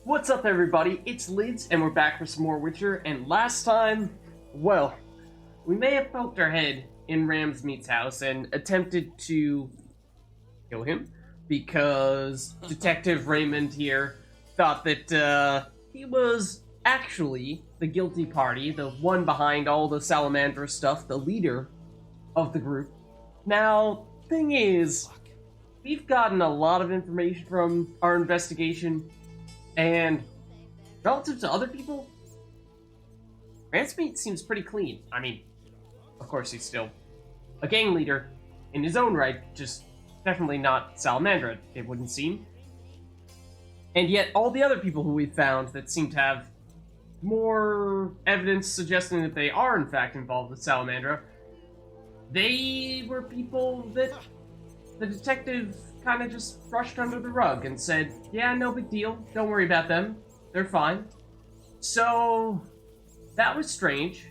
What's up, everybody? It's Lids, and we're back for some more Witcher, and last time, well, we may have poked our head in Ramsmeat's house and attempted to kill him, because Detective Raymond here thought that, he was actually the guilty party, the one behind all the Salamandra stuff, the leader of the group. Now, thing is, we've gotten a lot of information from our investigation, and relative to other people, Ramsmeat seems pretty clean. I mean, of course he's still a gang leader in his own right, just definitely not Salamandra, it wouldn't seem. And yet, all the other people who we've found that seem to have more evidence suggesting that they are in fact involved with Salamandra, they were people that the detective kind of just brushed under the rug and said, yeah, no big deal, don't worry about them, they're fine. So, that was strange.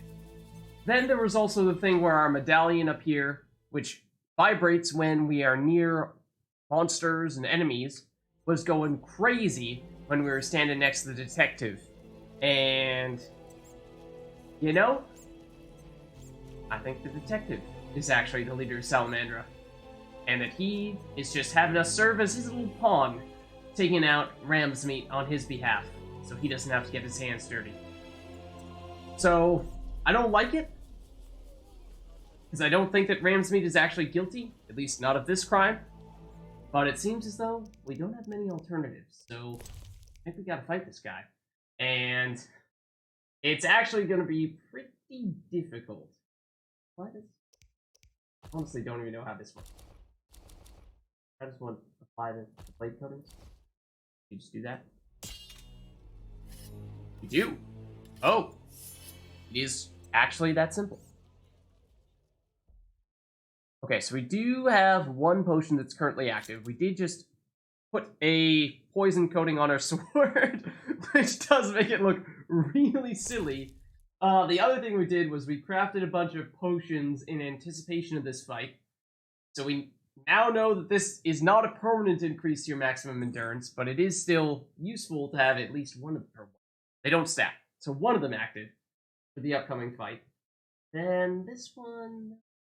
Then there was also the thing where our medallion up here, which vibrates when we are near monsters and enemies, was going crazy when we were standing next to the detective. And, you know, I think the detective is actually the leader of Salamandra. And that he is just having us serve as his little pawn, taking out Ramsmeat on his behalf, so he doesn't have to get his hands dirty. So, I don't like it, because I don't think that Ramsmeat is actually guilty, at least not of this crime, but it seems as though we don't have many alternatives, so I think we gotta fight this guy. And it's actually gonna be pretty difficult. What is... I honestly don't even know how this works. I just want to apply the plate coatings. You just do that? You do? Oh! It is actually that simple. Okay, so we do have one potion that's currently active. We did just put a poison coating on our sword, which does make it look really silly. The other thing we did was we crafted a bunch of potions in anticipation of this fight. So we now know that this is not a permanent increase to your maximum endurance, but it is still useful to have at least one of them. They don't stack, so one of them active for the upcoming fight. Then this one,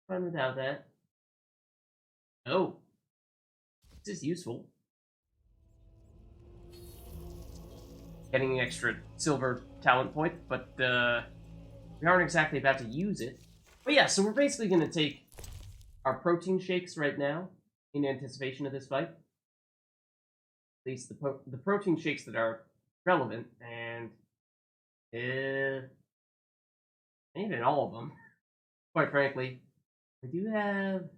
run without that. Oh, this is useful. Getting an extra silver talent point, but we aren't exactly about to use it. But yeah, so we're basically going to take our protein shakes right now in anticipation of this fight. At least the protein shakes that are relevant, and even all of them, quite frankly. We do have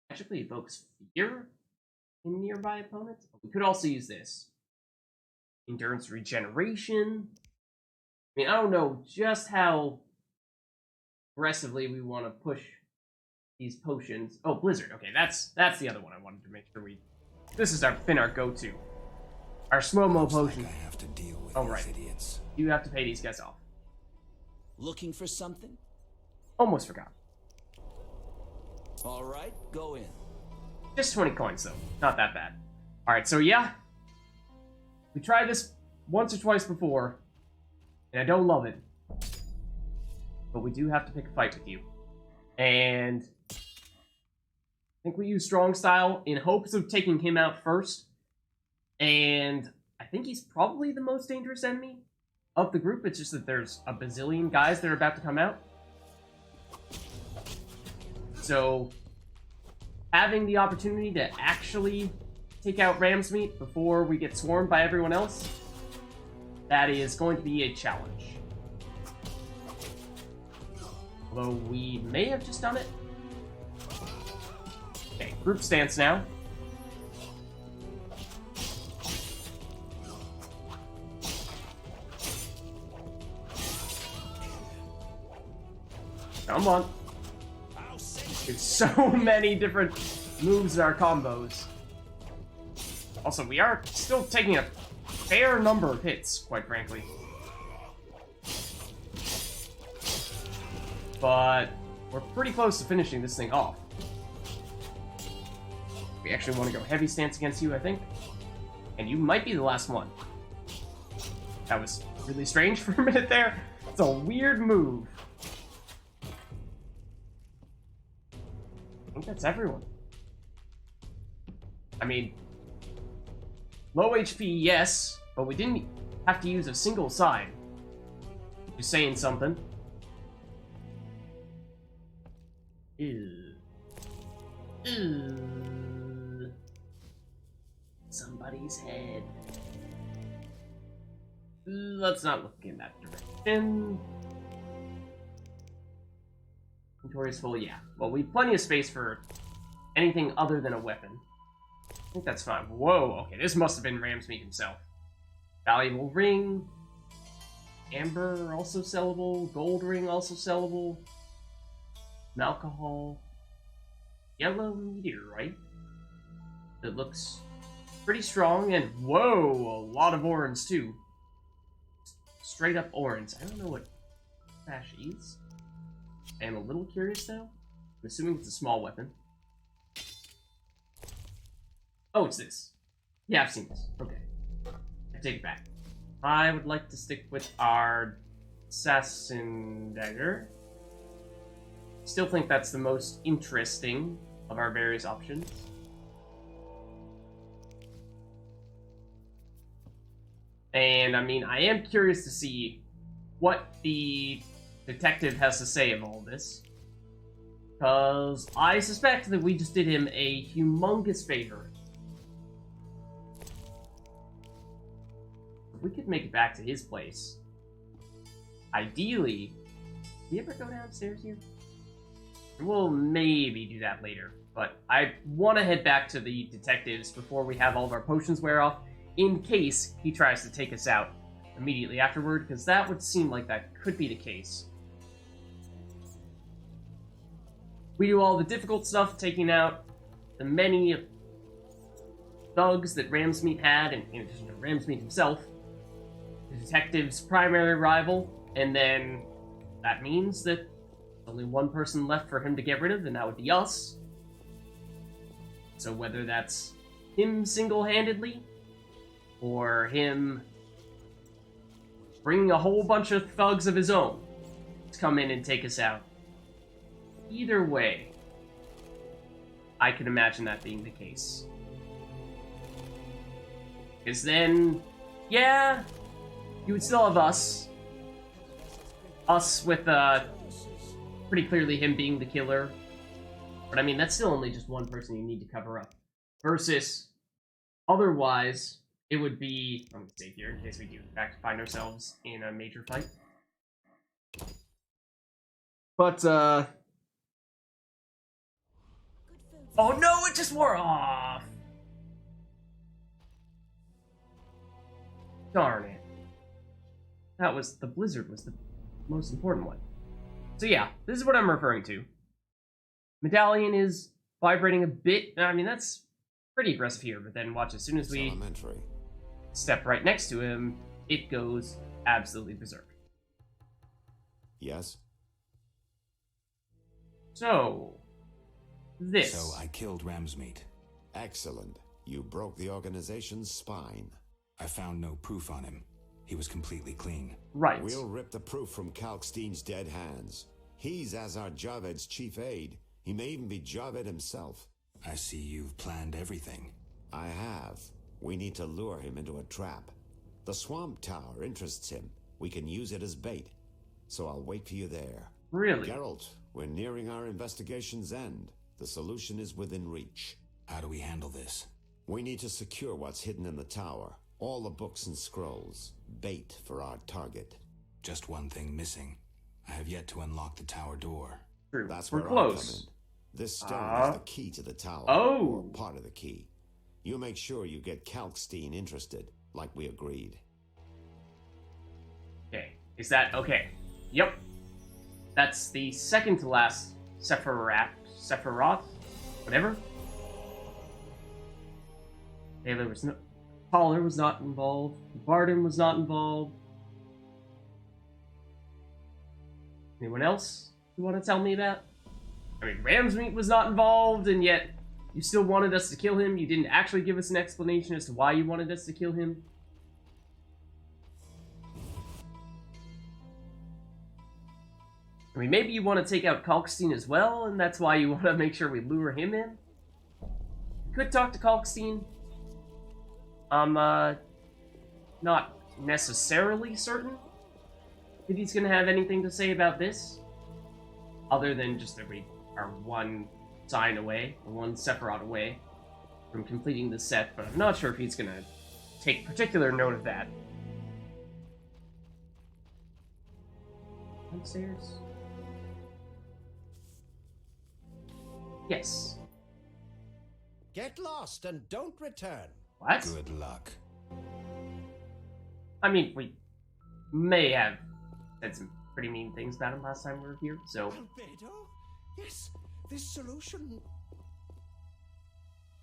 magically evokes fear in nearby opponents. We could also use this. Endurance regeneration. I mean, I don't know just how aggressively we want to push these potions. Oh, Blizzard. Okay, that's the other one I wanted to make sure we... This is been our go-to. Our slow-mo potion. Like I have to deal with oh, right. idiots. You have to pay these guys off. Looking for something? Almost forgot. All right, go in. Just 20 coins, though. Not that bad. Alright, so yeah. We tried this once or twice before, and I don't love it. But we do have to pick a fight with you. And I think we use strong style in hopes of taking him out first. And I think he's probably the most dangerous enemy of the group. It's just that there's a bazillion guys that are about to come out. So having the opportunity to actually take out Ramsmeat before we get swarmed by everyone else, that is going to be a challenge. Although we may have just done it. Okay, group stance now. Come on. There's so many different moves in our combos. Also, we are still taking a fair number of hits, quite frankly. But we're pretty close to finishing this thing off. We actually want to go heavy stance against you, I think. And you might be the last one. That was really strange for a minute there. It's a weird move. I think that's everyone. I mean, low HP, yes, but we didn't have to use a single side. Just saying something. Ew. Ew. Somebody's head. Let's not look in that direction. Inventory is full, yeah. Well, we have plenty of space for anything other than a weapon. I think that's fine. Whoa, okay, this must have been Ramsmeat himself. Valuable ring. Amber, also sellable. Gold ring, also sellable. Alcohol. Yellow meteorite. It looks pretty strong, and whoa, a lot of orange, too. Straight up orange. I don't know what trash is. I am a little curious, though. I'm assuming it's a small weapon. Oh, it's this. Yeah, I've seen this. Okay. I take it back. I would like to stick with our assassin dagger. Still think that's the most interesting of our various options. And, I mean, I am curious to see what the detective has to say of all this. Because I suspect that we just did him a humongous favor. If we could make it back to his place. Ideally, do you ever go downstairs here? We'll maybe do that later. But I want to head back to the detectives before we have all of our potions wear off, in case he tries to take us out immediately afterward, because that would seem like that could be the case. We do all the difficult stuff, taking out the many thugs that Ramsmeat had, and in addition to Ramsmeat himself, the detective's primary rival, and then that means that there's only one person left for him to get rid of, and that would be us. So whether that's him single-handedly, or him bringing a whole bunch of thugs of his own to come in and take us out. Either way, I can imagine that being the case. Because then, yeah, you would still have us. Us with, pretty clearly him being the killer. But I mean, that's still only just one person you need to cover up. Versus, otherwise, it would be... I'm going to save here in case we do in fact find ourselves in a major fight. But, oh no, it just wore off! Darn it. That was... the blizzard was the most important one. So yeah, this is what I'm referring to. Medallion is vibrating a bit. I mean, that's pretty aggressive here, but then watch, as soon as we step right next to him, it goes absolutely berserk. Yes? So, this. So I killed Ramsmeat. Excellent. You broke the organization's spine. I found no proof on him. He was completely clean. Right. We'll rip the proof from Kalkstein's dead hands. He's Azar Javed's chief aide. He may even be Javed himself. I see you've planned everything. I have. We need to lure him into a trap. The swamp tower interests him. We can use it as bait. So I'll wait for you there. Really? Geralt, we're nearing our investigation's end. The solution is within reach. How do we handle this? We need to secure what's hidden in the tower. All the books and scrolls. Bait for our target. Just one thing missing. I have yet to unlock the tower door. True. That's We're where close. I come in. This stone is the key to the tower. Oh. Or part of the key. You make sure you get Kalkstein interested, like we agreed. Okay. Is that... okay. Yep. That's the second to last Sephiroth? Whatever. Taylor was no... Pollard was not involved. Barden was not involved. Anyone else you want to tell me about? I mean, Ramsmeat was not involved, and yet You still wanted us to kill him. You didn't actually give us an explanation as to why you wanted us to kill him. I mean, maybe you want to take out Kalkstein as well, and that's why you want to make sure we lure him in. You could talk to Kalkstein. I'm, not necessarily certain if he's gonna have anything to say about this. Other than just that we are one sign away, or one Sephiroth away from completing the set, but I'm not sure if he's gonna take particular note of that. Downstairs? Yes. Get lost and don't return. What? Good luck. I mean, we may have said some pretty mean things about him last time we were here, so... Albedo? Yes, this solution...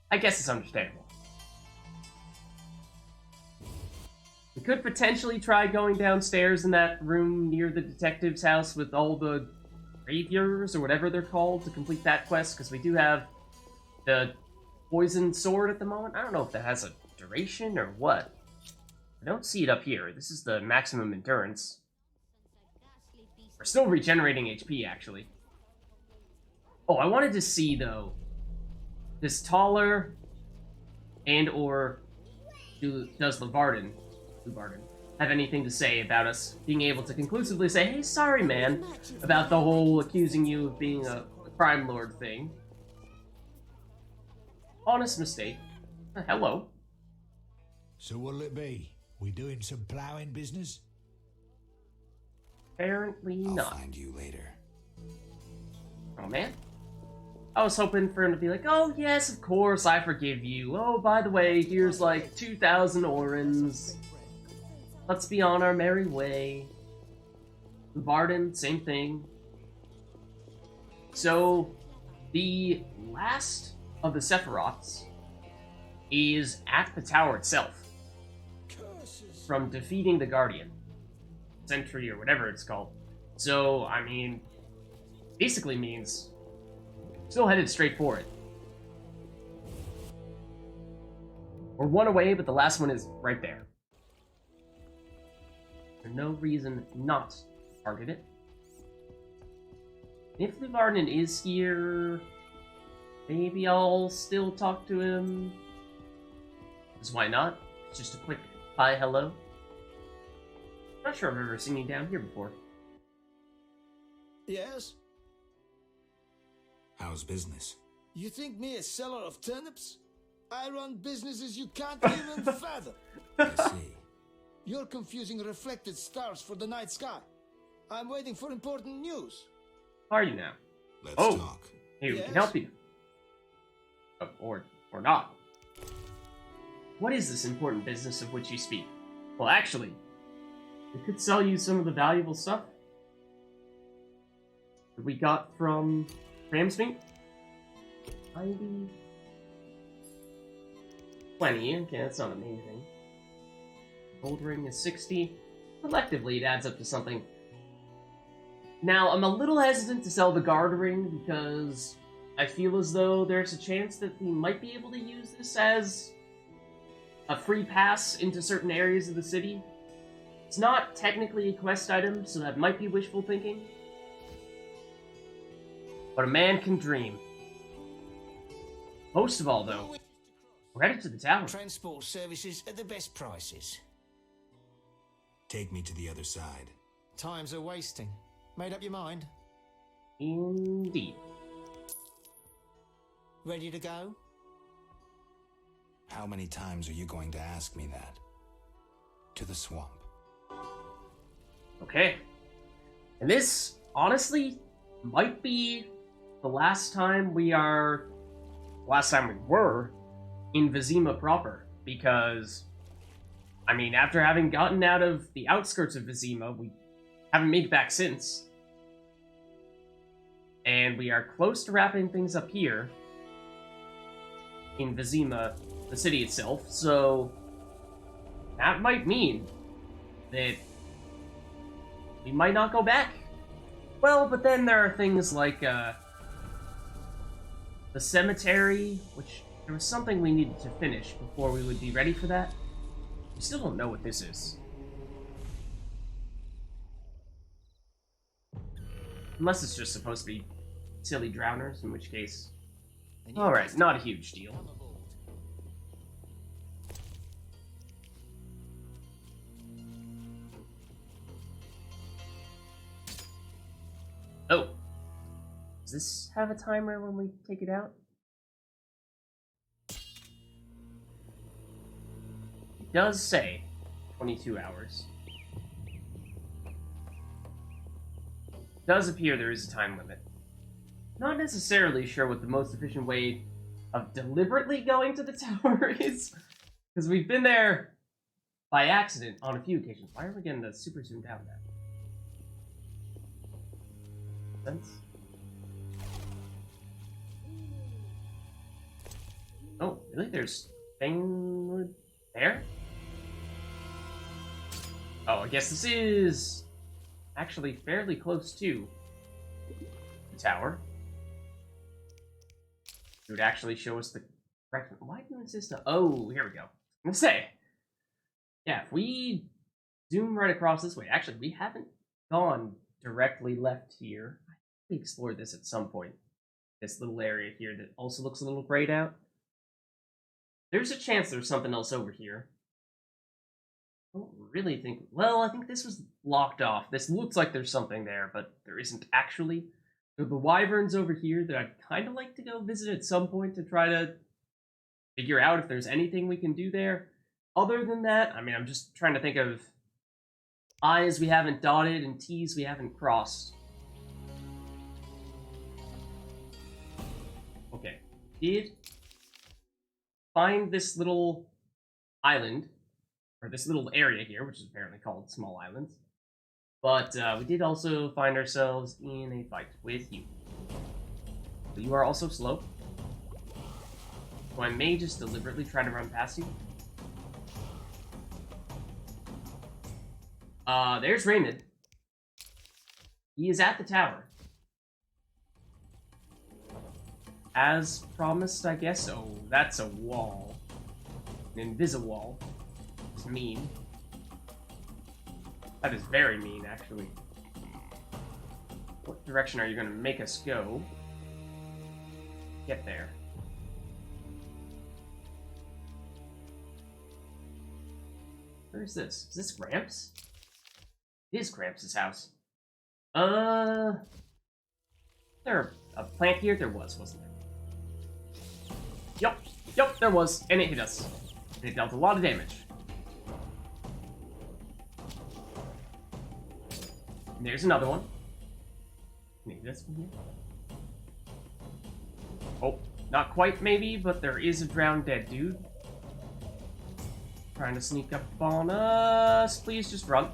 I guess it's understandable. We could potentially try going downstairs in that room near the detective's house with all the rapiers or whatever they're called to complete that quest, because we do have the poison sword at the moment. I don't know if that has a duration or what. I don't see it up here. This is the maximum endurance. We're still regenerating HP, actually. Oh, I wanted to see, though, this taller and or does Levarden have anything to say about us being able to conclusively say, hey, sorry, man, about the whole accusing you of being a crime lord thing. Honest mistake. Hello. So what'll it be? We doing some ploughing business? Apparently I'll not. find you later. Oh, man. I was hoping for him to be like, oh, yes, of course, I forgive you. Oh, by the way, here's like 2,000 orens. Let's be on our merry way. Varden, same thing. So, the last of the Sephiroths is at the tower itself. From defeating the Guardian. Sentry, or whatever it's called. So, I mean, basically means still headed straight for it. We're one away, but the last one is right there. There's no reason not to target it. If Levarden is here, maybe I'll still talk to him. Because why not? It's just a quick hi, hello. Not sure I've ever seen you down here before. Yes? How's business? You think me a seller of turnips? I run businesses you can't even fathom. I see. You're confusing reflected stars for the night sky. I'm waiting for important news. How are you now? Let's Oh. talk. Hey, we can Yes? help you. Or not. What is this important business of which you speak? Well, actually, we could sell you some of the valuable stuff that we got from Ramsmeet. 90... 20, okay, that's not amazing. Gold ring is 60. Collectively, it adds up to something. Now, I'm a little hesitant to sell the guard ring because I feel as though there's a chance that we might be able to use this as a free pass into certain areas of the city. It's not technically a quest item, so that might be wishful thinking. But a man can dream. Most of all, though, we're headed to the tower. Transport services at the best prices. Take me to the other side. Times are wasting. Made up your mind? Indeed. Ready to go? How many times are you going to ask me that? To the swamp. Okay. And this, honestly, might be the last time we were in Vizima proper, because, I mean, after having gotten out of the outskirts of Vizima, we haven't made it back since. And we are close to wrapping things up here in Vizima, the city itself, so that might mean that we might not go back. Well, but then there are things like, the cemetery, which there was something we needed to finish before we would be ready for that. We still don't know what this is. Unless it's just supposed to be silly drowners, in which case... Alright, not a huge deal. Oh. Does this have a timer when we take it out? It does say 22 hours. It does appear there is a time limit. Not necessarily sure what the most efficient way of deliberately going to the tower is, because we've been there by accident on a few occasions. Why are we getting the super zoomed out now? Sense? Oh, really? There's thing there? Oh, I guess this is actually fairly close to the tower. It would actually show us the correct... Why do you insist on... Oh, here we go. I'm gonna say. Yeah, if we zoom right across this way... Actually, we haven't gone directly left here. I think we explored this at some point. This little area here that also looks a little grayed out. There's a chance there's something else over here. I don't really think... Well, I think this was locked off. This looks like there's something there, but there isn't actually. There are the wyverns over here that I'd kind of like to go visit at some point to try to figure out if there's anything we can do there. Other than that, I mean, I'm just trying to think of I's we haven't dotted and T's we haven't crossed. Okay. Did find this little island, or this little area here, which is apparently called Small Islands. But we did also find ourselves in a fight with you. But you are also slow. So I may just deliberately try to run past you. There's Raymond. He is at the tower. As promised, I guess. Oh, that's a wall. An invisiwall. It's mean. That is very mean, actually. What direction are you going to make us go? Get there. Where is this? Is this Gramps? It is Gramps' house. There a plant here? There was, wasn't there? Yup, there was. And it hit us. And it dealt a lot of damage. And there's another one. Maybe this one here. Oh, not quite maybe, but there is a drowned dead dude. Trying to sneak up on us. Please just run.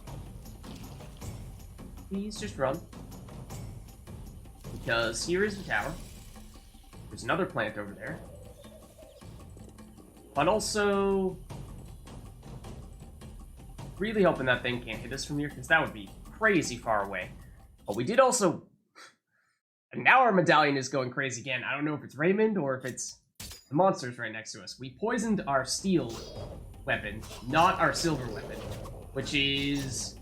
Please just run. Because here is the tower. There's another plant over there. But also... really hoping that thing can't hit us from here, because that would be crazy far away. But we did also... And now our medallion is going crazy again. I don't know if it's Raymond or if it's the monsters right next to us. We poisoned our steel weapon, not our silver weapon. Which is...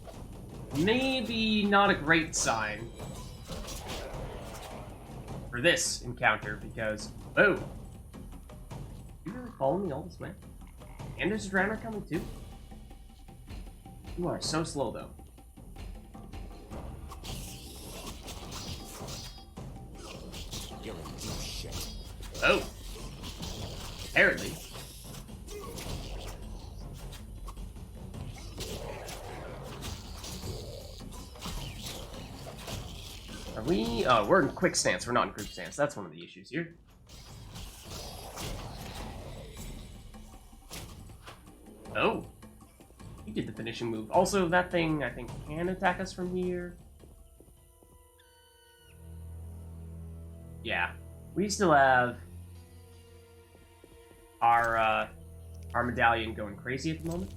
maybe not a great sign for this encounter, because... Oh! You really follow me all this way? And there's a drowner coming too? You are so slow, though. You're a deep shit. Oh. Apparently. Are we... Oh, we're in quick stance. We're not in group stance. That's one of the issues here. Oh. He did the finishing move. Also, that thing, I think, can attack us from here. Yeah. We still have our medallion going crazy at the moment.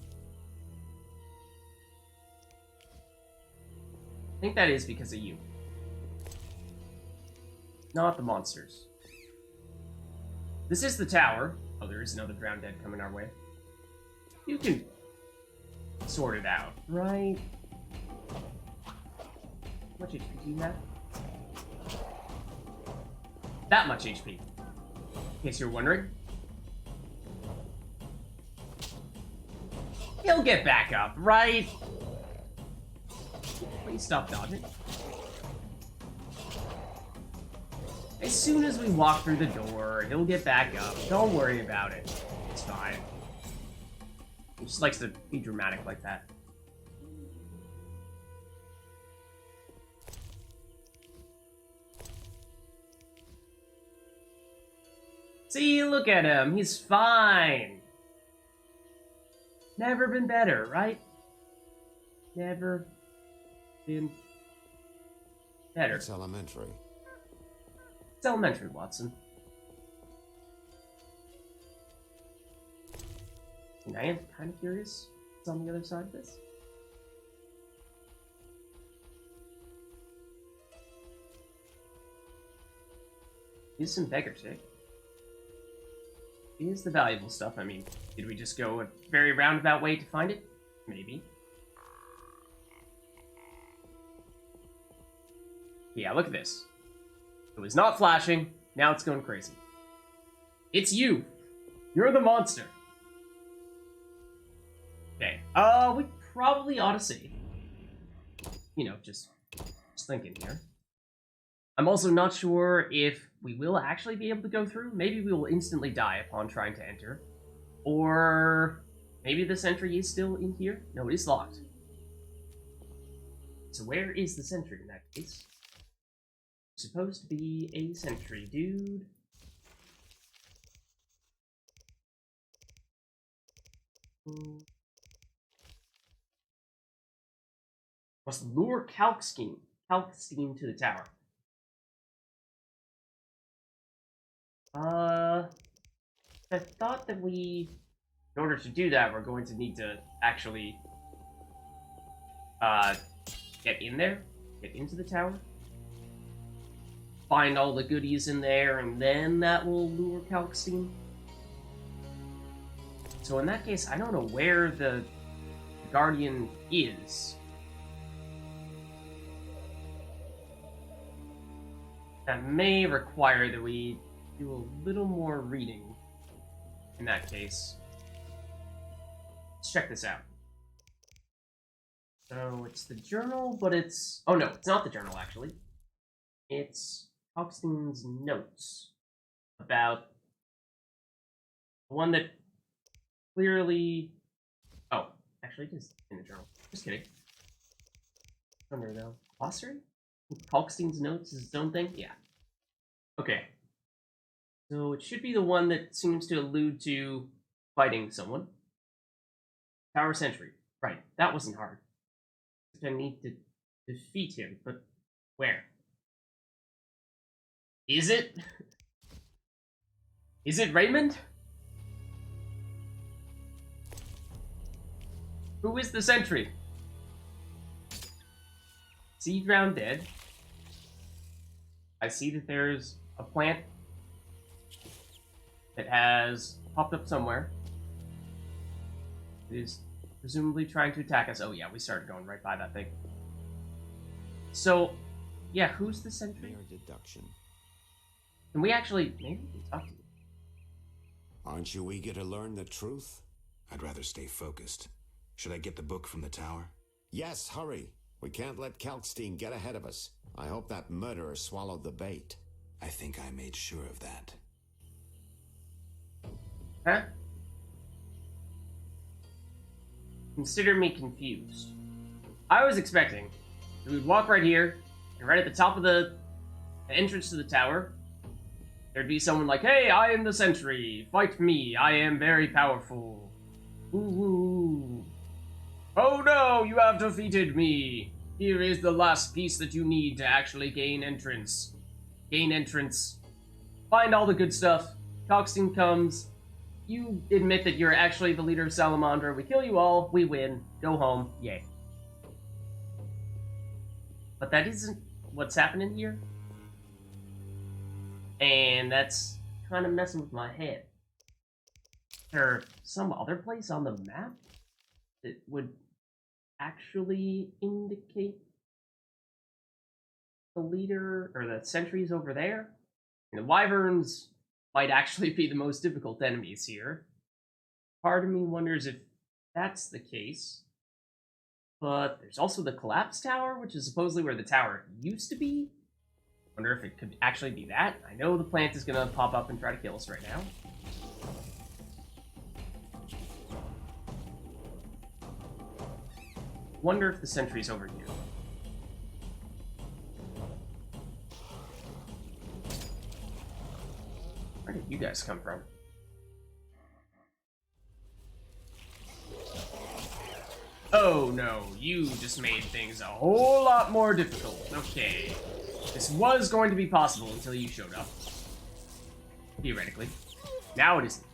I think that is because of you. Not the monsters. This is the tower. Oh, there is another drowned dead coming our way. You can sort it out, right? How much HP do you have? That much HP. In case you're wondering. He'll get back up, right? Please stop dodging. As soon as we walk through the door, he'll get back up. Don't worry about it. It's fine. He just likes to be dramatic like that. See, look at him. He's fine. Never been better, right? Never been better. It's elementary. It's elementary, Watson. And I am kind of curious what's on the other side of this. Here's some beggar shit. Here's the valuable stuff. I mean, did we just go a very roundabout way to find it? Maybe. Yeah, look at this. It was not flashing, now it's going crazy. It's you! You're the monster! Okay, we probably ought to save. You know, just thinking here. I'm also not sure if we will actually be able to go through. Maybe we will instantly die upon trying to enter. Or maybe the sentry is still in here? No, it is locked. So where is the sentry in that case? Supposed to be a sentry, dude. Must lure Kalkstein to the tower. I thought that in order to do that, we're going to need to actually, get in there, get into the tower, find all the goodies in there, and then that will lure Kalkstein. So in that case, I don't know where the Guardian is. That may require that we do a little more reading in that case. Let's check this out. So it's the journal, but it's... Oh no, it's not the journal, actually. It's Kalkstein's notes about the one that clearly... Oh, actually, it is in the journal. Just kidding. Under though. Glossary? Kalkstein's notes is its own thing? Yeah. Okay. So it should be the one that seems to allude to fighting someone. Tower Sentry. Right, that wasn't hard. I need to defeat him, but where? Is it? Is it Raymond? Who is the sentry? See ground dead. I see that there's a plant that has popped up somewhere. It is presumably trying to attack us. Oh yeah, we started going right by that thing. So, yeah, who's the sentry? Mere deduction. Can we actually... Maybe we can talk to you. Aren't you eager to learn the truth? I'd rather stay focused. Should I get the book from the tower? Yes, hurry. We can't let Kalkstein get ahead of us. I hope that murderer swallowed the bait. I think I made sure of that. Huh? Consider me confused. I was expecting that we'd walk right here, and right at the top of the entrance to the tower, there'd be someone like, "Hey, I am the sentry. Fight me. I am very powerful. Ooh. Oh no, you have defeated me. Here is the last piece that you need to actually gain entrance. Gain entrance. Find all the good stuff. Kalkstein comes. You admit that you're actually the leader of Salamandra. We kill you all. We win. Go home. Yay." But that isn't what's happening here. And that's kind of messing with my head. Is there some other place on the map that would actually indicate the leader or the sentries over there? And the wyverns might actually be the most difficult enemies here. Part of me wonders if that's the case. But there's also the collapse tower, which is supposedly where the tower used to be. Wonder if it could actually be that. I know the plant is gonna pop up and try to kill us right now. Wonder if the sentry's over here. Where did you guys come from? Oh no, you just made things a whole lot more difficult. Okay. This was going to be possible until you showed up. Theoretically. Now it isn't.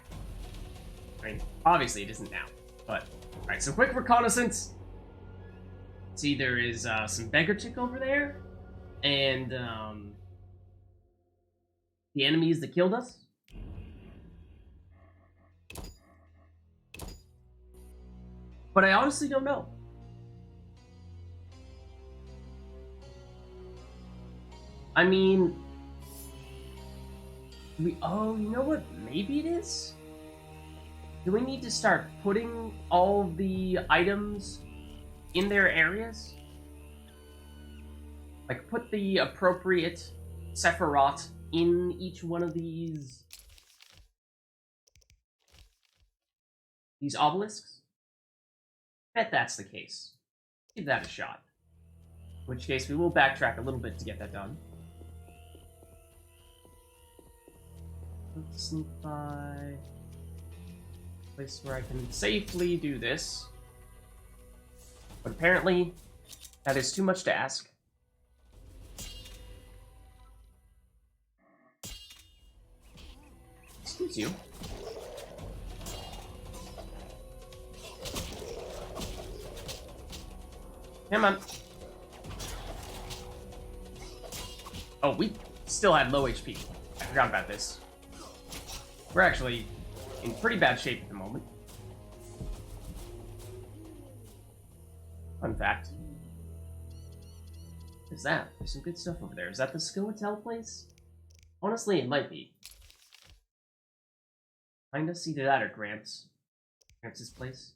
I mean, obviously it isn't now. But, alright, so quick reconnaissance. See, there is some beggar chick over there. And, the enemies that killed us. But I honestly don't know. I mean... oh, you know what? Maybe it is? Do we need to start putting all the items in their areas? Like, put the appropriate Sephiroth in each one of these obelisks? Bet that's the case. Give that a shot. In which case, we will backtrack a little bit to get that done. Let's sneak by... place where I can safely do this. But apparently, that is too much to ask. Excuse you. Come on. Oh, we still had low HP. I forgot about this. We're actually in pretty bad shape at the moment. Fun fact. What is that? There's some good stuff over there. Is that the Skeletal place? Honestly, it might be. Kinda see to that or Gramps. Gramps' place.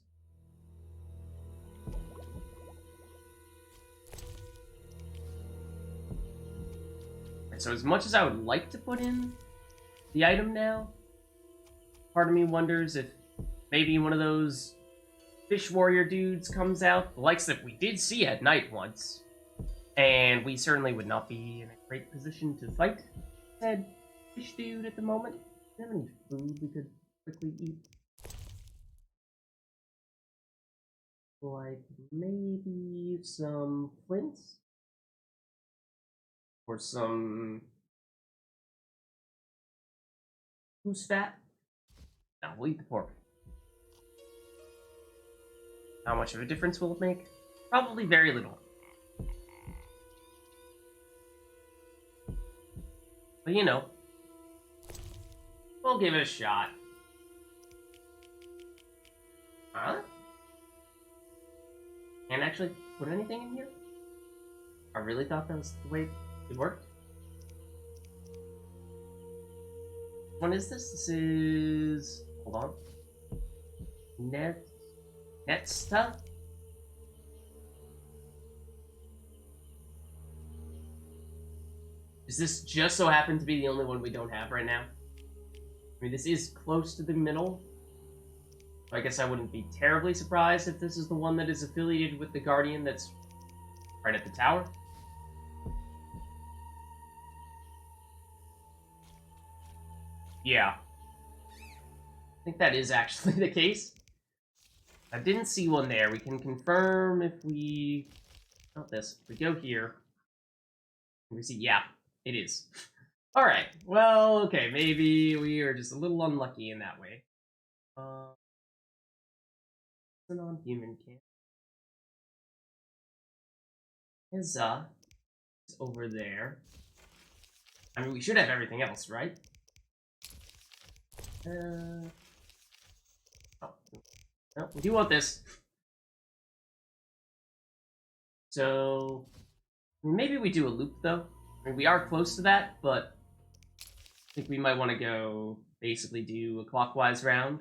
So as much as I would like to put in the item now, part of me wonders if maybe one of those fish warrior dudes comes out, the likes that we did see at night once, and we certainly would not be in a great position to fight said fish dude at the moment. Do you have any food we could quickly eat? Like maybe some flints? Or some goose fat. No, we'll eat the pork. How much of a difference will it make? Probably very little. But you know, we'll give it a shot. Huh? Can't actually put anything in here? I really thought that was the way it worked. What is this? This is... hold on. Netsta? Does this just so happen to be the only one we don't have right now? I mean, this is close to the middle. I guess I wouldn't be terribly surprised if this is the one that is affiliated with the Guardian that's right at the tower. Yeah. I think that is actually the case. I didn't see one there. We can confirm if we... not this. If we go here. We see, yeah, it is. Alright, well, okay, maybe we are just a little unlucky in that way. It's a non-human camp. Is over there. I mean, we should have everything else, right? Oh, no, we do want this. So maybe we do a loop though. I mean, we are close to that, but I think we might want to go basically do a clockwise round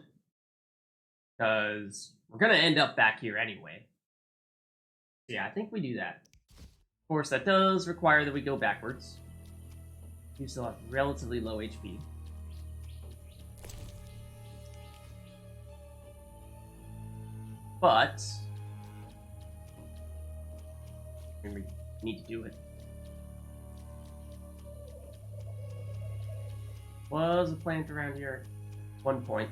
because we're gonna end up back here anyway. Yeah, I think we do that. Of course, that does require that we go backwards. We still have relatively low HP. But we need to do it. Was a plant around here at one point.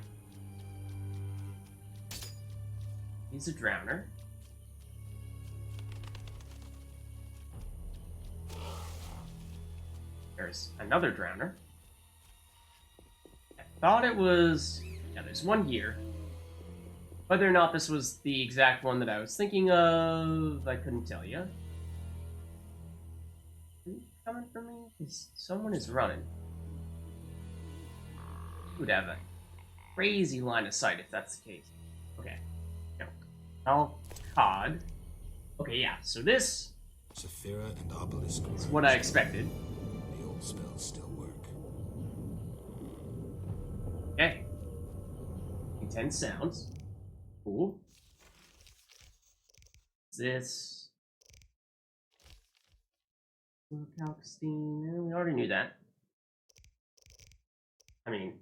He's a drowner. There's another drowner. I thought it was... Yeah, there's one here. Whether or not this was the exact one that I was thinking of, I couldn't tell you. Are you coming for me? Because someone is running. Would have a crazy line of sight if that's the case. Okay. No. I'll cod. Okay, yeah, so this Saphira and Obelisk is what I expected. The old spells still work. Okay. Intense sounds. Cool. This. Calcstein. We already knew that. I mean,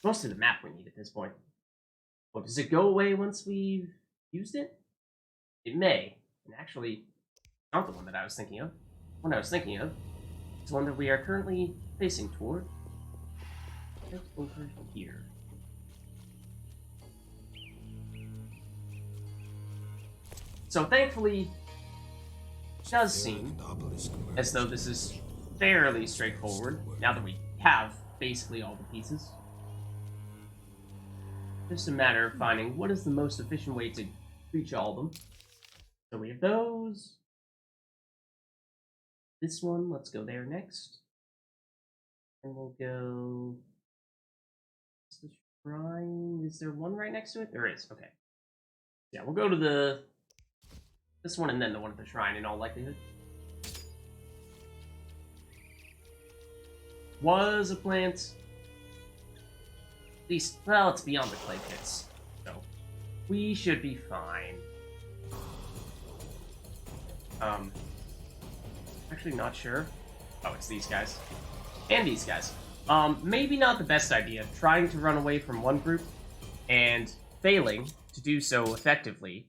most of the map we need at this point. Well, does it go away once we've used it? It may. And actually, not the one that I was thinking of. The one I was thinking of is one that we are currently facing toward. Just over here. So thankfully, it does seem as though this is fairly straightforward, now that we have basically all the pieces. Just a matter of finding what is the most efficient way to reach all of them. So we have those. This one, let's go there next. And we'll go... The shrine, is there one right next to it? There is, okay. Yeah, we'll go to this one and then the one at the shrine in all likelihood. Was a plant. At least, well, it's beyond the clay pits. So, we should be fine. Actually not sure. Oh, it's these guys. And these guys. Maybe not the best idea, trying to run away from one group and failing to do so effectively,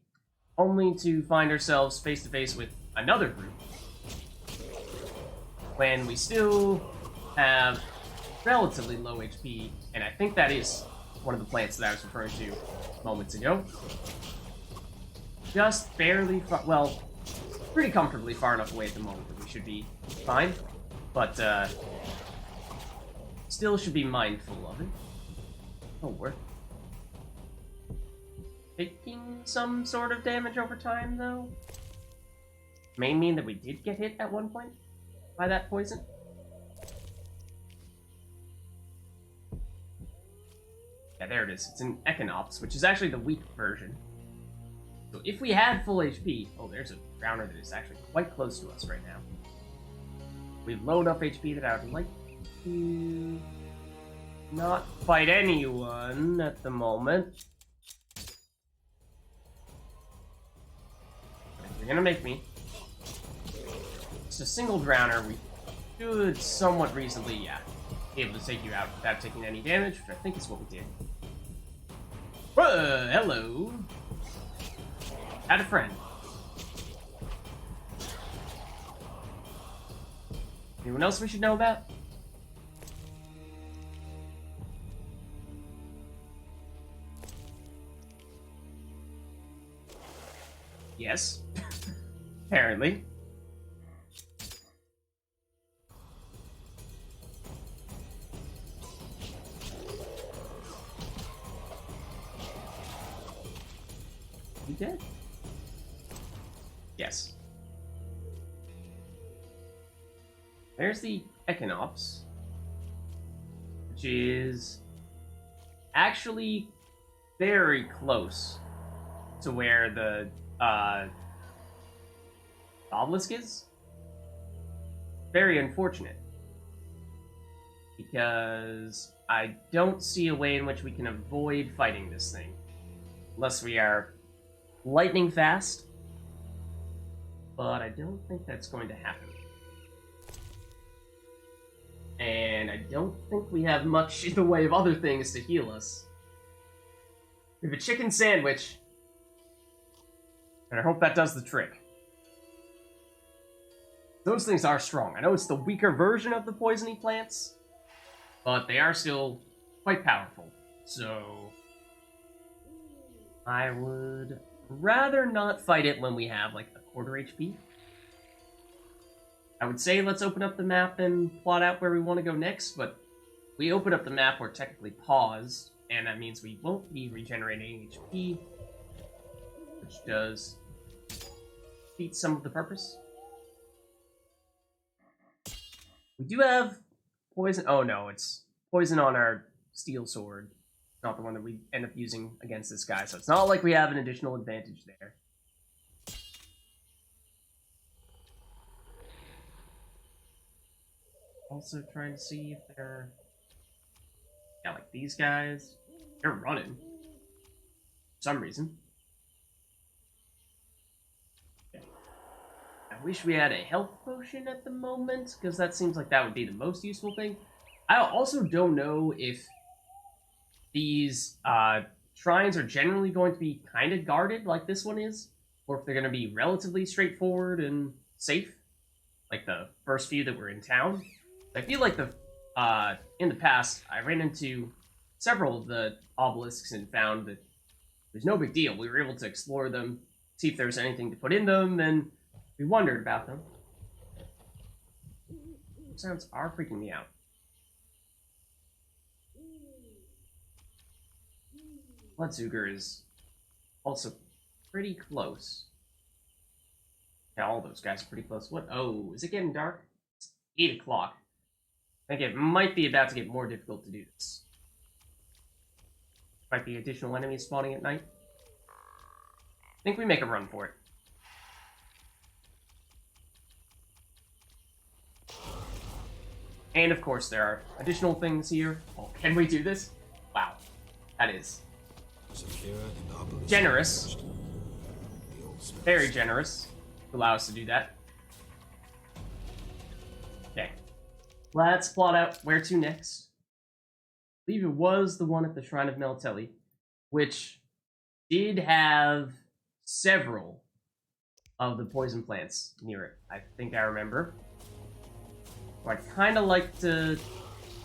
only to find ourselves face to face with another group when we still have relatively low HP, and I think that is one of the plants that I was referring to moments ago. Just barely well, pretty comfortably far enough away at the moment that we should be fine, but still should be mindful of it. Oh, we're taking some sort of damage over time, though. May mean that we did get hit at one point by that poison. Yeah, there it is. It's an Echinops, which is actually the weak version. So if we had full HP... Oh, there's a drowner that is actually quite close to us right now. We have low enough HP that I would like to not fight anyone at the moment. You're gonna make me. It's a single drowner. We should somewhat reasonably, yeah, be able to take you out without taking any damage, which I think is what we did. Hello. Had a friend. Anyone else we should know about? Yes. Apparently. You dead? Yes. There's the Echinops, which is actually very close to where the obelisk is. Very unfortunate. Because I don't see a way in which we can avoid fighting this thing. Unless we are lightning fast. But I don't think that's going to happen. And I don't think we have much in the way of other things to heal us. We have a chicken sandwich. And I hope that does the trick. Those things are strong. I know it's the weaker version of the poisony plants, but they are still quite powerful. So I would rather not fight it when we have like a quarter HP. I would say let's open up the map and plot out where we want to go next, but if we open up the map, we're technically paused, and that means we won't be regenerating HP, which does defeat some of the purpose. We do have poison. Oh no, it's poison on our steel sword. Not the one that we end up using against this guy, so it's not like we have an additional advantage there. Also trying to see if they're... Yeah, like these guys. They're running. For some reason. Okay. I wish we had a health potion at the moment, because that seems like that would be the most useful thing. I also don't know if these shrines are generally going to be kind of guarded like this one is, or if they're going to be relatively straightforward and safe, like the first few that were in town. I feel like in the past, I ran into several of the obelisks and found that there's no big deal. We were able to explore them, see if there was anything to put in them, and we wondered about them. Those sounds are freaking me out. Bloodsugar is also pretty close. Yeah, all those guys are pretty close. What? Oh, is it getting dark? It's 8 o'clock. I think it might be about to get more difficult to do this. Might be additional enemies spawning at night. I think we make a run for it. And of course, there are additional things here. Oh, can we do this? Wow. That is generous. Very generous to allow us to do that. Okay. Let's plot out where to next. I believe it was the one at the Shrine of Melitelli, which did have several of the poison plants near it. I think I remember. Well, I'd kind of like to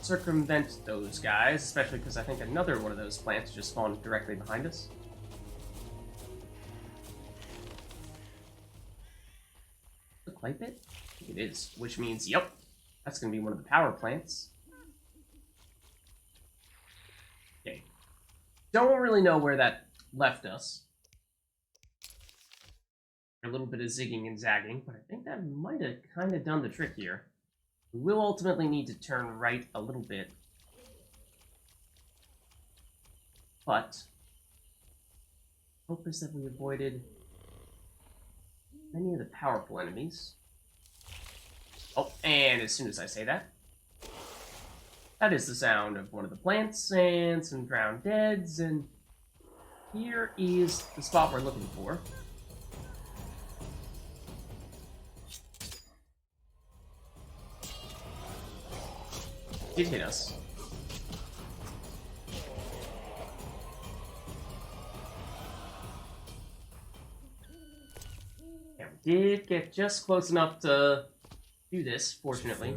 circumvent those guys, especially because I think another one of those plants just spawned directly behind us. The clay pit? I think it is, which means, yep, that's going to be one of the power plants. Okay. Don't really know where that left us. A little bit of zigging and zagging, but I think that might have kind of done the trick here. We will ultimately need to turn right a little bit. But hope is that we avoided many of the powerful enemies. Oh, and as soon as I say that, that is the sound of one of the plants and some drowned deads, and here is the spot we're looking for. Did hit us. Yeah, we did get just close enough to do this, fortunately.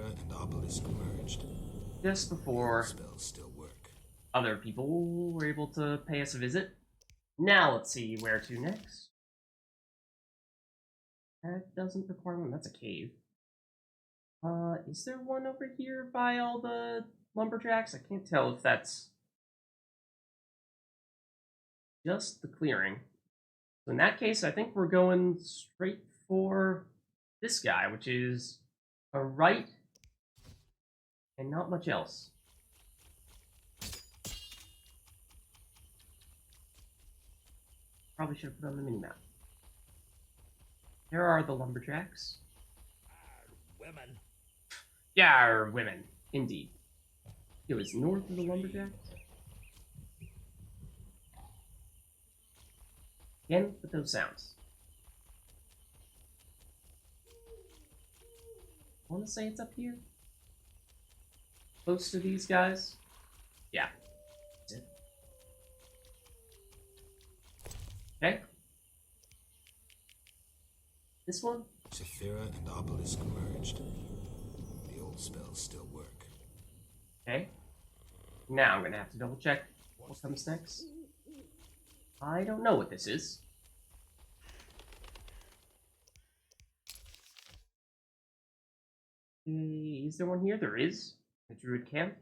Just before other people were able to pay us a visit. Now let's see where to next. That doesn't require one. That's a cave. Is there one over here by all the lumberjacks? I can't tell if that's just the clearing. So in that case, I think we're going straight for this guy, which is a right and not much else. Probably should have put on the minimap. There are the lumberjacks. Women. Yeah, women. Indeed. It was north of the lumberjacks. Again, with those sounds. I want to say it's up here. Close to these guys. Yeah. That's it. Okay. This one? Saphira and Obelisk merged. The old spells still work. Okay. Now I'm gonna have to double check what comes next. I don't know what this is. Okay, is there one here? There is. A druid camp.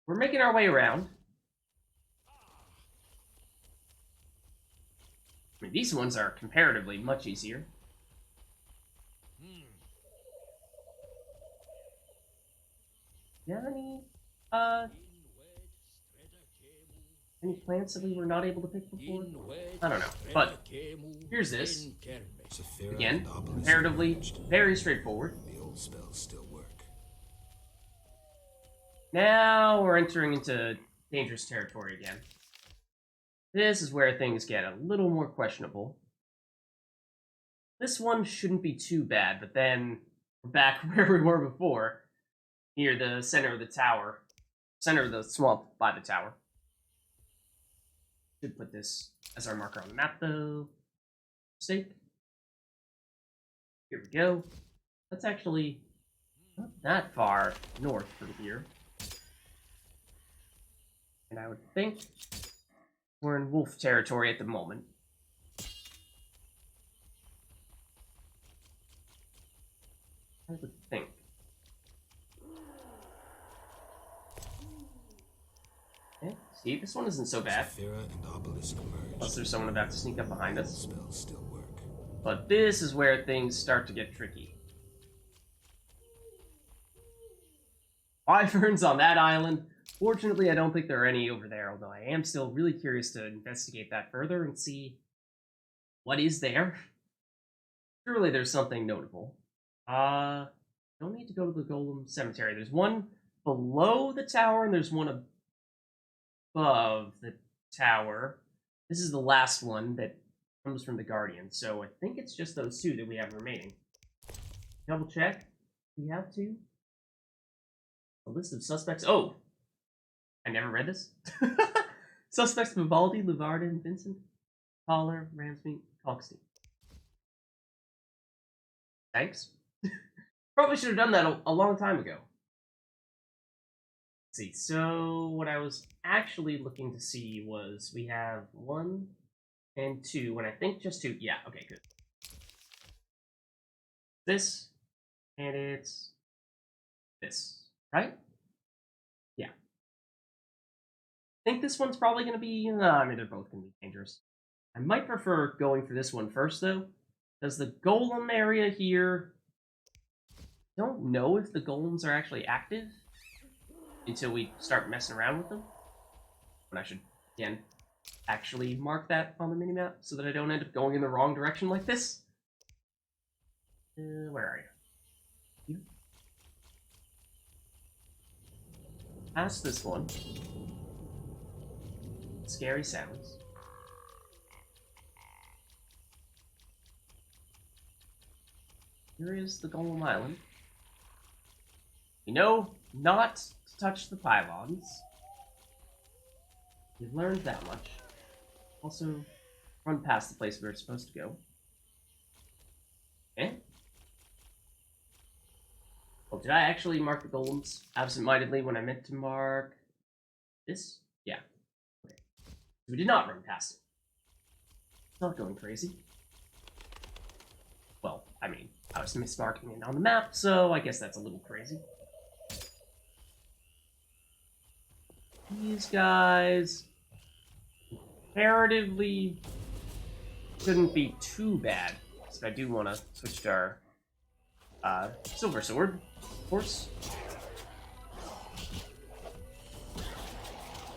We're making our way around. I mean, these ones are comparatively much easier. Do you have any plants that we were not able to pick before? I don't know, but here's this. Saphira Again, and Obelisk comparatively merged. very straightforward. The old spells still work. Now we're entering into dangerous territory again. This is where things get a little more questionable. This one shouldn't be too bad, but then we're back where we were before, near the center of the tower. Center of the swamp by the tower. Should put this as our marker on the map, though. Mistake. Here we go. That's actually not that far north from here. And I would think we're in wolf territory at the moment. I would think. Okay, see, this one isn't so bad. Saphira and Obelisk merged. Unless there's someone about to sneak up behind us. Spells still work. But this is where things start to get tricky. Wyverns on that island. Fortunately, I don't think there are any over there, although I am still really curious to investigate that further and see what is there. Surely there's something notable. Don't need to go to the Golem Cemetery. There's one below the tower, and there's one above the tower. This is the last one that comes from the Guardian, so I think it's just those two that we have remaining. Double check. We have two. A list of suspects. Oh! I never read this. Suspects: Vivaldi, Luvarden, Vincent, Collar, Ramsmeet, Coxty. Thanks. Probably should have done that a long time ago. Let's see, so what I was actually looking to see was we have 1 and 2, and I think just 2. Yeah, okay, good. This, and it's this, right? Yeah. I think this one's probably going to be, I mean, they're both going to be dangerous. I might prefer going for this one first, though, because the golem area here, I don't know if the golems are actually active until we start messing around with them. And I should, again, actually mark that on the minimap so that I don't end up going in the wrong direction like this. Where are you? You? Past this one. Scary sounds. Here is the Golem Island. We know not to touch the pylons. We've learned that much. Also, run past the place we were supposed to go. Okay. Oh, did I actually mark the golems absent-mindedly when I meant to mark this? Yeah. Okay. We did not run past it. It's not going crazy. Well, I mean, I was mismarking it on the map, so I guess that's a little crazy. These guys comparatively shouldn't be too bad. So I do want to switch to our silver sword, of course.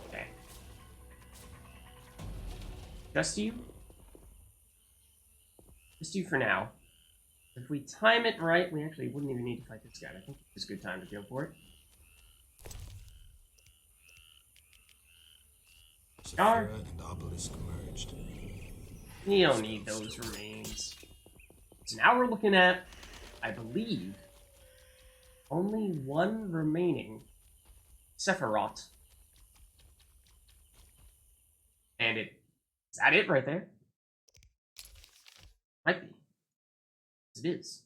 Okay. Just you? Just you for now. If we time it right, we actually wouldn't even need to fight this guy. I think it's a good time to go for it. Star. Saphira and Obelisk merged. You don't need those remains. So now we're looking at, I believe, only one remaining Sephiroth. And is that it right there? Might be. It is.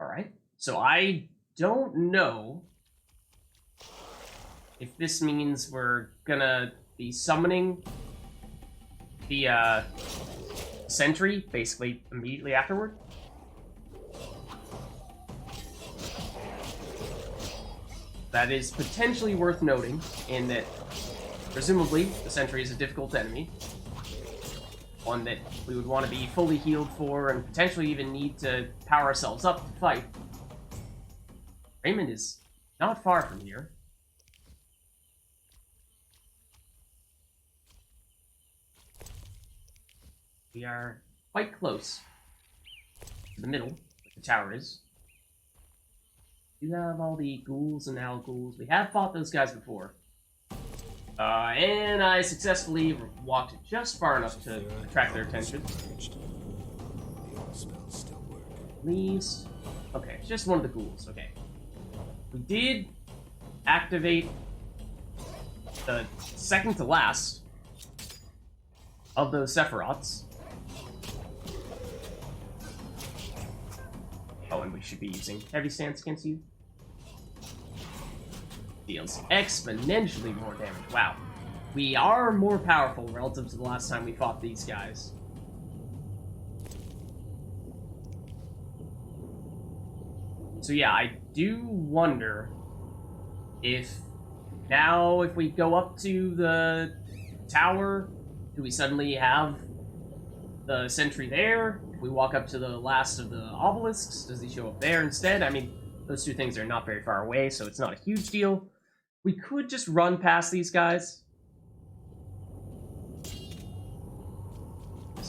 Alright. So I don't know if this means we're gonna be summoning the sentry basically immediately afterward. That is potentially worth noting in that presumably the sentry is a difficult enemy. One that we would want to be fully healed for and potentially even need to power ourselves up to fight. Raymond is not far from here. We are quite close to the middle, where the tower is. We have all the ghouls and al-ghouls. We have fought those guys before. And I successfully walked just far enough to attract their attention. The old spells still work. Please. Okay, it's just one of the ghouls. Okay. We did activate the second to last of those Sephiroths. Oh, and we should be using heavy stance against you. Deals exponentially more damage. Wow. We are more powerful relative to the last time we fought these guys. So yeah, I do wonder if now if we go up to the tower, do we suddenly have the sentry there? If we walk up to the last of the obelisks, does he show up there instead? I mean, those two things are not very far away, so it's not a huge deal. We could just run past these guys. This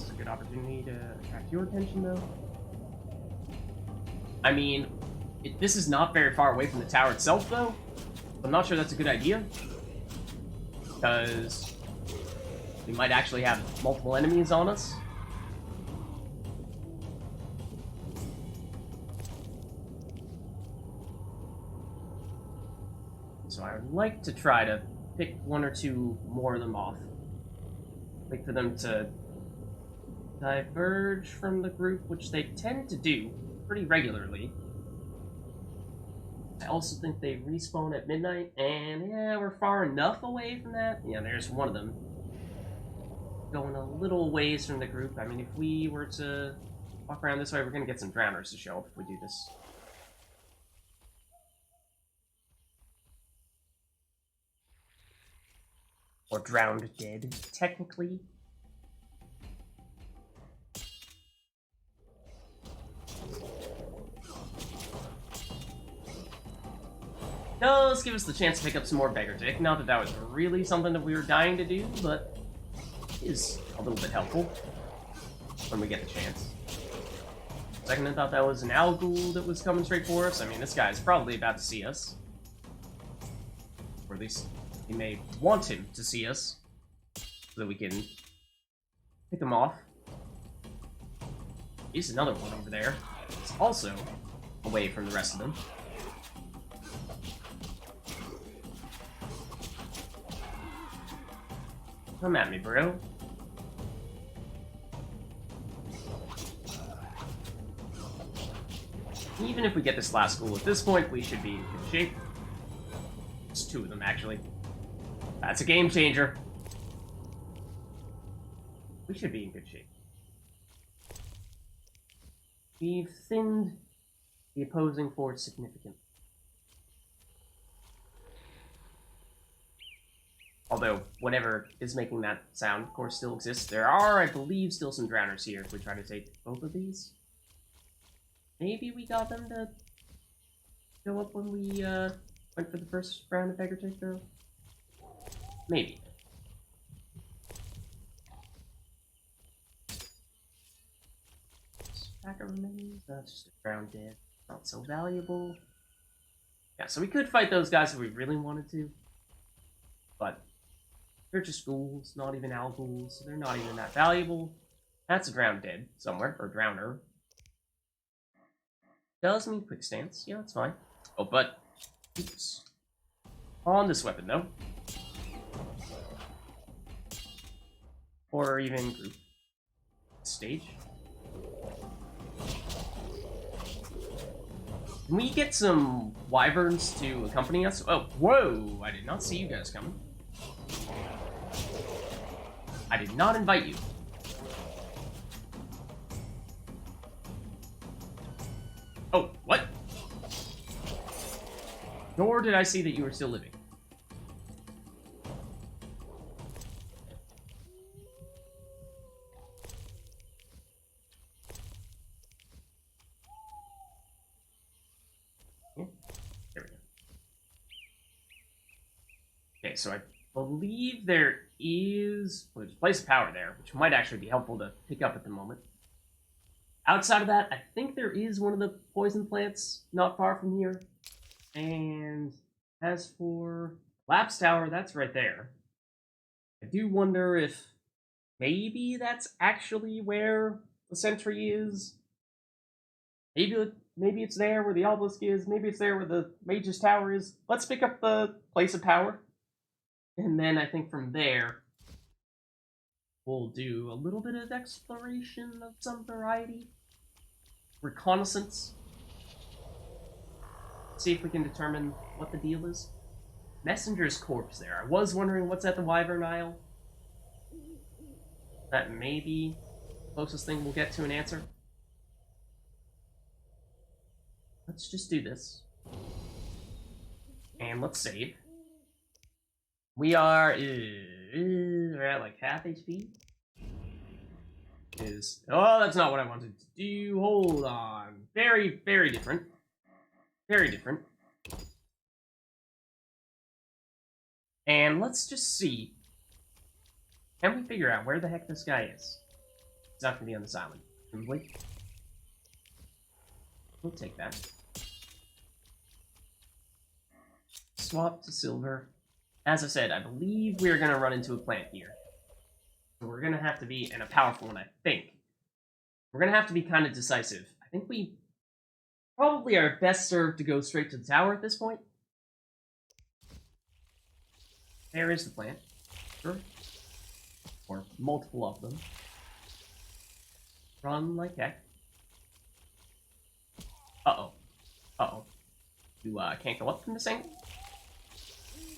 is a good opportunity to attract your attention, though. I mean, this is not very far away from the tower itself, though. I'm not sure that's a good idea. Because we might actually have multiple enemies on us. So I would like to try to pick one or two more of them off. Wait for them to diverge from the group, which they tend to do pretty regularly. I also think they respawn at midnight, and yeah, we're far enough away from that. Yeah, there's one of them. Going a little ways from the group. I mean, if we were to walk around this way, we're going to get some drowners to show up if we do this. Or drowned dead, technically. Does give us the chance to pick up some more beggar dick. Not that that was really something that we were dying to do, but it is a little bit helpful when we get the chance. Second, I thought that was an al-ghul that was coming straight for us. I mean, this guy's probably about to see us. Or at least we may want him to see us, so that we can pick him off. Here's another one over there. It's also away from the rest of them. Come at me, bro. Even if we get this last ghoul at this point, we should be in good shape. It's two of them, actually. That's a game changer. We should be in good shape. We've thinned the opposing force significantly. Although, whatever is making that sound, of course, still exists. There are, I believe, still some drowners here if we try to take both of these. Maybe we got them to show up when we went for the first round of beggar take, though? Maybe. Pack of remains. That's just a ground dead. Not so valuable. Yeah, so we could fight those guys if we really wanted to. But they're just ghouls, not even owl ghouls, so they're not even that valuable. That's a ground dead somewhere, or drowner. Does mean quick stance. Yeah, that's fine. Oh, but oops. On this weapon though. Or even group. Stage. Can we get some wyverns to accompany us? Oh, whoa! I did not see you guys coming. I did not invite you. Oh, what? Nor did I see that you were still living. Yeah, there we go. Okay, so I believe there is... well, there's a place of power there, which might actually be helpful to pick up at the moment. Outside of that, I think there is one of the poison plants not far from here. And as for Collapse Tower, that's right there. I do wonder if maybe that's actually where the sentry is. Maybe it's there where the obelisk is. Maybe it's there where the mage's tower is. Let's pick up the place of power. And then I think from there, we'll do a little bit of exploration of some variety. Reconnaissance. See if we can determine what the deal is. Messenger's corpse there. I was wondering what's at the Wyvern Isle. That may be the closest thing we'll get to an answer. Let's just do this. And let's save. We are we're at like half HP. Oh, that's not what I wanted to do. Hold on. Very, very different. Very different. And let's just see. Can we figure out where the heck this guy is? He's not going to be on this island. Probably. We'll take that. Swap to silver. As I said, I believe we're going to run into a plant here. So we're going to have to be, and a powerful one, I think. We're going to have to be kind of decisive. I think we probably are best served to go straight to the tower at this point. There is the plant. Sure. Or multiple of them. Run like heck. Uh-oh. Uh-oh. You can't go up from this angle?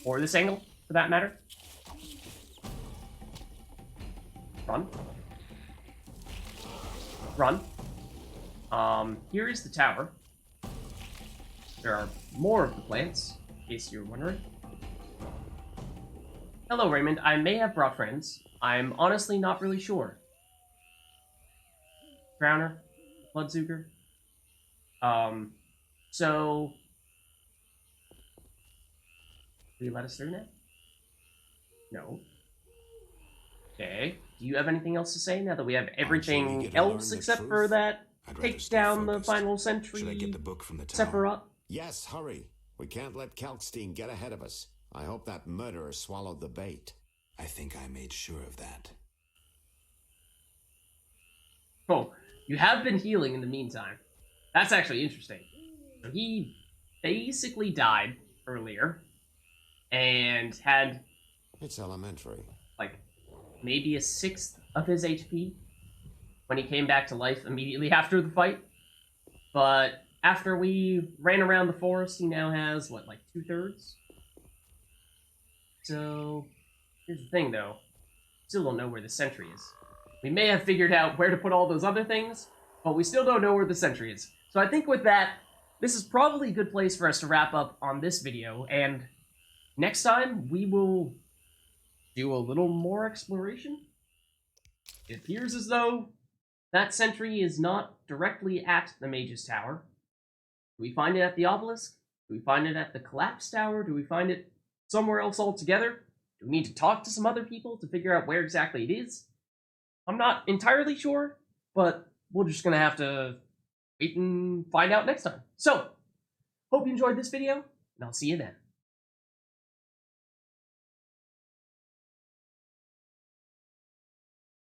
Or this angle, for that matter. Run. Run. Here is the tower. There are more of the plants, in case you're wondering. Hello, Raymond. I may have brought friends. I'm honestly not really sure. Drowner. Bloodzuger. So... will you let us through now? No. Okay. Do you have anything else to say now that we have everything else except for that? Take down the final sentry. Should I get the book from the tower? Sephiroth? Yes, hurry. We can't let Kalkstein get ahead of us. I hope that murderer swallowed the bait. I think I made sure of that. Oh, you have been healing in the meantime. That's actually interesting. So he basically died earlier and had It's elementary. like maybe a sixth of his HP when he came back to life immediately after the fight. But after we ran around the forest, he now has, what, like 2/3? So, here's the thing though. Still don't know where the sentry is. We may have figured out where to put all those other things, but we still don't know where the sentry is. So I think with that, this is probably a good place for us to wrap up on this video, and next time we will do a little more exploration. It appears as though that sentry is not directly at the Mage's Tower. Do we find it at the obelisk? Do we find it at the Collapse Tower? Do we find it somewhere else altogether? Do we need to talk to some other people to figure out where exactly it is? I'm not entirely sure, but we're just gonna have to wait and find out next time. So, hope you enjoyed this video, and I'll see you then.